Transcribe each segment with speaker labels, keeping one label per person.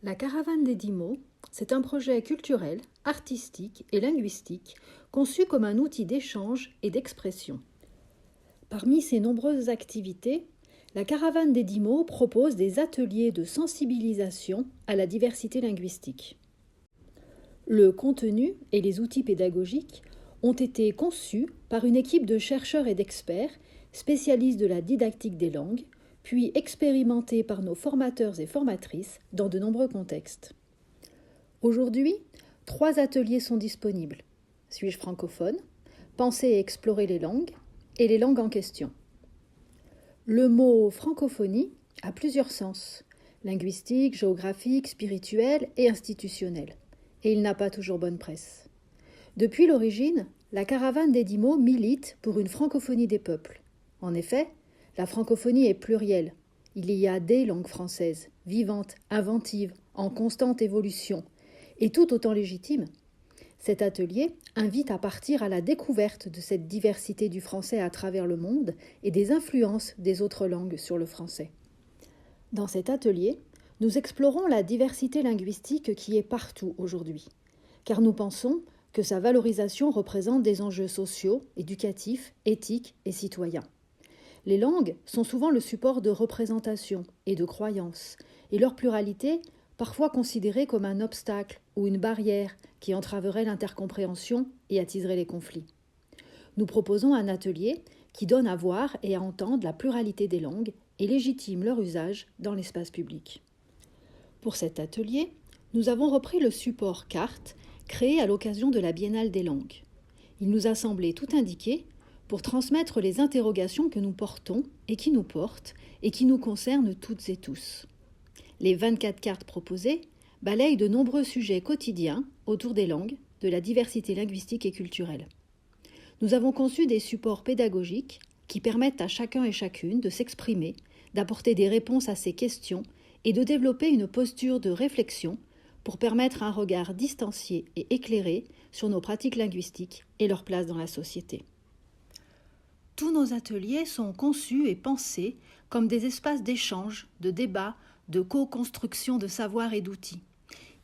Speaker 1: La Caravane des 10 mots, c'est un projet culturel, artistique et linguistique conçu comme un outil d'échange et d'expression. Parmi ses nombreuses activités, la Caravane des 10 mots propose des ateliers de sensibilisation à la diversité linguistique. Le contenu et les outils pédagogiques ont été conçus par une équipe de chercheurs et d'experts spécialistes de la didactique des langues, puis expérimentés par nos formateurs et formatrices dans de nombreux contextes. Aujourd'hui, 3 ateliers sont disponibles. Suis-je francophone ? Penser et explorer les langues et les langues en question. Le mot francophonie a plusieurs sens, linguistique, géographique, spirituel et institutionnel, et il n'a pas toujours bonne presse. Depuis l'origine, la Caravane des 10 mots milite pour une francophonie des peuples. En effet, la francophonie est plurielle. Il y a des langues françaises, vivantes, inventives, en constante évolution, et tout autant légitimes. Cet atelier invite à partir à la découverte de cette diversité du français à travers le monde et des influences des autres langues sur le français. Dans cet atelier, nous explorons la diversité linguistique qui est partout aujourd'hui, car nous pensons que sa valorisation représente des enjeux sociaux, éducatifs, éthiques et citoyens. Les langues sont souvent le support de représentation et de croyances, et leur pluralité parfois considérée comme un obstacle ou une barrière qui entraverait l'intercompréhension et attiserait les conflits. Nous proposons un atelier qui donne à voir et à entendre la pluralité des langues et légitime leur usage dans l'espace public. Pour cet atelier, nous avons repris le support carte créé à l'occasion de la Biennale des langues. Il nous a semblé tout indiqué pour transmettre les interrogations que nous portons et qui nous portent et qui nous concernent toutes et tous. Les 24 cartes proposées balayent de nombreux sujets quotidiens autour des langues, de la diversité linguistique et culturelle. Nous avons conçu des supports pédagogiques qui permettent à chacun et chacune de s'exprimer, d'apporter des réponses à ces questions et de développer une posture de réflexion pour permettre un regard distancié et éclairé sur nos pratiques linguistiques et leur place dans la société. Tous nos ateliers sont conçus et pensés comme des espaces d'échange, de débat, de co-construction de savoirs et d'outils.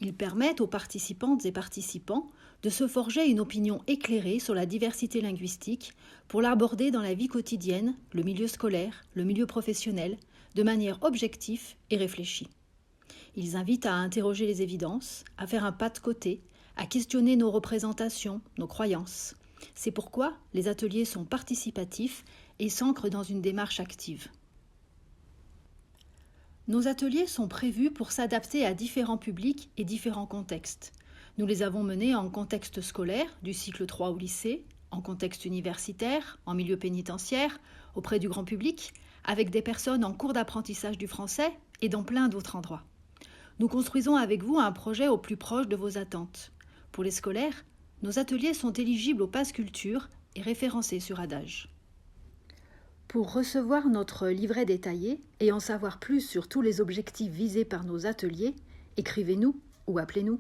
Speaker 1: Ils permettent aux participantes et participants de se forger une opinion éclairée sur la diversité linguistique pour l'aborder dans la vie quotidienne, le milieu scolaire, le milieu professionnel, de manière objective et réfléchie. Ils invitent à interroger les évidences, à faire un pas de côté, à questionner nos représentations, nos croyances. C'est pourquoi les ateliers sont participatifs et s'ancrent dans une démarche active. Nos ateliers sont prévus pour s'adapter à différents publics et différents contextes. Nous les avons menés en contexte scolaire, du cycle 3 au lycée, en contexte universitaire, en milieu pénitentiaire, auprès du grand public, avec des personnes en cours d'apprentissage du français et dans plein d'autres endroits. Nous construisons avec vous un projet au plus proche de vos attentes. Pour les scolaires, nos ateliers sont éligibles au Pass Culture et référencés sur Adage. Pour recevoir notre livret détaillé et en savoir plus sur tous les objectifs visés par nos ateliers, écrivez-nous ou appelez-nous.